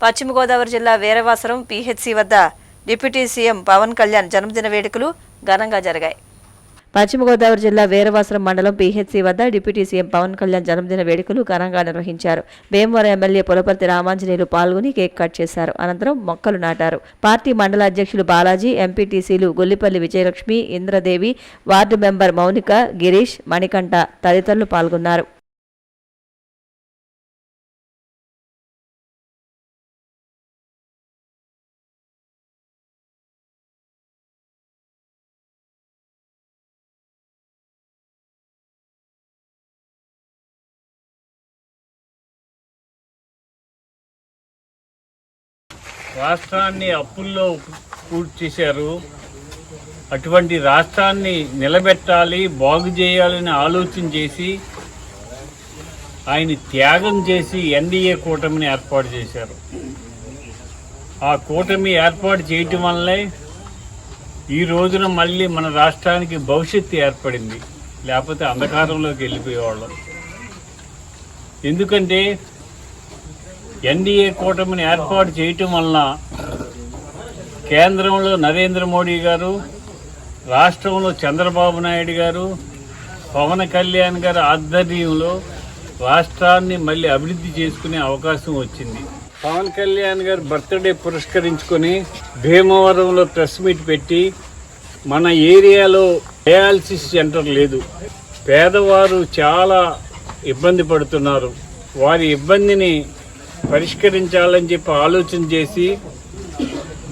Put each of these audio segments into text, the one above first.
పశ్చిమ గోదావరి జిల్లా వీరవాసరం పిహెచ్సి వద్ద డిప్యూటీ సీఎం పవన్ కళ్యాణ్ జన్మదిన వేడుకలు ఘనంగా జరిగాయి. పశ్చిమ గోదావరి జిల్లా వీరవాసరం మండలం పిహెచ్సి వద్ద డిప్యూటీ సీఎం పవన్ కళ్యాణ్ జన్మదిన వేడుకలు ఘనంగా నిర్వహించారు. భీమవరం ఎమ్మెల్యే పులపర్తి రామాంజనేయులు పాల్గొని కేక్ కట్ చేశారు. అనంతరం మొక్కలు నాటారు. పార్టీ మండల అధ్యక్షులు బాలాజీ, ఎంపీటీసీలు గొల్లిపల్లి విజయలక్ష్మి, ఇంద్రదేవి, వార్డు మెంబర్ మౌనిక, గిరీష్, మణికంఠ తదితరులు పాల్గొన్నారు. రాష్ట్రాన్ని అప్పుల్లో పూర్తి చేశారు. అటువంటి రాష్ట్రాన్ని నిలబెట్టాలి, బాగు చేయాలని ఆలోచన చేసి ఆయన త్యాగం చేసి ఎన్డీఏ కూటమిని ఏర్పాటు చేశారు. ఆ కూటమి ఏర్పాటు చేయటం వల్లే ఈ రోజున మళ్ళీ మన రాష్ట్రానికి భవిష్యత్తు ఏర్పడింది. లేకపోతే అంధకారంలోకి వెళ్ళిపోయేవాళ్ళం. ఎందుకంటే ఎన్డీఏ కూటమిని ఏర్పాటు చేయటం వలన కేంద్రంలో నరేంద్ర మోడీ గారు, రాష్ట్రంలో చంద్రబాబు నాయుడు గారు, పవన్ కళ్యాణ్ గారి ఆధ్వర్యంలో రాష్ట్రాన్ని మళ్ళీ అభివృద్ధి చేసుకునే అవకాశం వచ్చింది. పవన్ కళ్యాణ్ గారు బర్త్డే పురస్కరించుకొని భీమవరంలో ప్రెస్ మీట్ పెట్టి మన ఏరియాలో డయాలసిస్ సెంటర్ లేదు, పేదవారు చాలా ఇబ్బంది పడుతున్నారు, వారి ఇబ్బందిని పరిష్కరించాలని చెప్పి ఆలోచన చేసి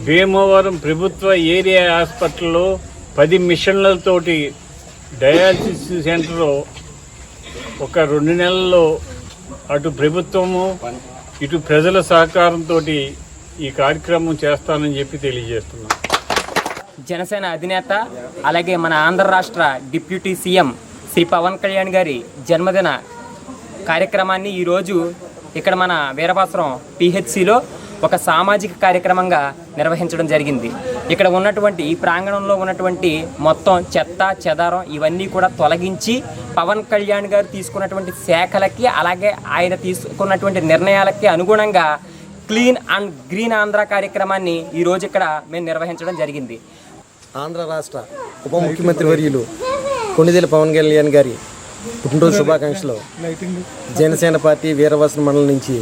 భీమవరం ప్రభుత్వ ఏరియా హాస్పిటల్లో 10 మిషన్లతోటి డయాలసిస్ సెంటర్ ఒక 2 నెలల్లో అటు ప్రభుత్వము ఇటు ప్రజల సహకారంతో ఈ కార్యక్రమం చేస్తానని చెప్పి తెలియజేస్తున్నాను. జనసేన అధినేత అలాగే మన ఆంధ్ర రాష్ట్ర డిప్యూటీ సీఎం శ్రీ పవన్ కళ్యాణ్ గారి జన్మదిన కార్యక్రమాన్ని ఈరోజు ఇక్కడ మన వీరవాసరం పిహెచ్సిలో ఒక సామాజిక కార్యక్రమంగా నిర్వహించడం జరిగింది. ఇక్కడ ఉన్నటువంటి ఈ ప్రాంగణంలో ఉన్నటువంటి మొత్తం చెత్త చెదారం ఇవన్నీ కూడా తొలగించి పవన్ కళ్యాణ్ గారు తీసుకున్నటువంటి శాఖలకి అలాగే ఆయన తీసుకున్నటువంటి నిర్ణయాలకి అనుగుణంగా క్లీన్ అండ్ గ్రీన్ ఆంధ్ర కార్యక్రమాన్ని ఈరోజు ఇక్కడ మేము నిర్వహించడం జరిగింది. ఆంధ్ర రాష్ట్ర ఉప ముఖ్యమంత్రి వర్యులు కొణిదెల పవన్ కళ్యాణ్ గారి పుట్టినరోజు శుభాకాంక్షలు జనసేన పార్టీ వీరవాసన మండలం నుంచి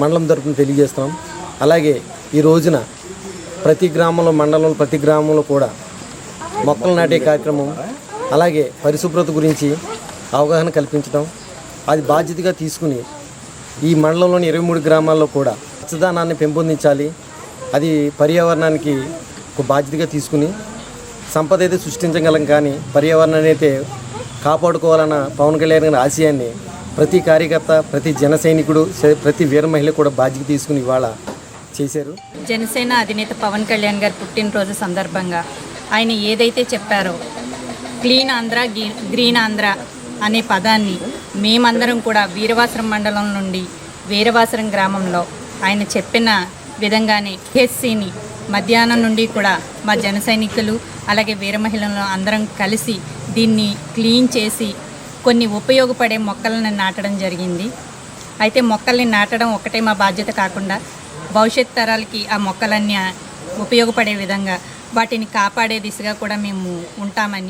మండలం తరపున తెలియజేస్తాం. అలాగే ఈ రోజున ప్రతి గ్రామంలో మండలంలో ప్రతి గ్రామంలో కూడా మొక్కలు నాటే కార్యక్రమం అలాగే పరిశుభ్రత గురించి అవగాహన కల్పించడం అది బాధ్యతగా తీసుకుని ఈ మండలంలోని 23 గ్రామాల్లో కూడా పచ్చదనాన్ని పెంపొందించాలి, అది పర్యావరణానికి ఒక బాధ్యతగా తీసుకుని సంపద అయితే సృష్టించగలం కానీ పర్యావరణాన్ని అయితే కాపాడుకోవాలన్న పవన్ కళ్యాణ్ గారి ఆశయాన్ని ప్రతి కార్యకర్త, ప్రతి జన సైనికుడు, ప్రతి వీర మహిళ కూడా బాధ్యత తీసుకుని ఇవాళ చేశారు. జనసేన అధినేత పవన్ కళ్యాణ్ గారి పుట్టినరోజు సందర్భంగా ఆయన ఏదైతే చెప్పారో క్లీన్ ఆంధ్ర గ్రీన్ ఆంధ్ర అనే పదాన్ని మేమందరం కూడా వీరవాసరం మండలం నుండి వీరవాసరం గ్రామంలో ఆయన చెప్పిన విధంగానే పిహెచ్సిని మధ్యాహ్నం నుండి కూడా మా జన సైనికులు అలాగే వీర మహిళలు అందరం కలిసి దీన్ని క్లీన్ చేసి కొన్ని ఉపయోగపడే మొక్కలను నాటడం జరిగింది. అయితే మొక్కల్ని నాటడం ఒకటే మా బాధ్యత కాకుండా భవిష్యత్ తరాలకి ఆ మొక్కలన్నీ ఉపయోగపడే విధంగా వాటిని కాపాడే దిశగా కూడా మేము ఉంటామని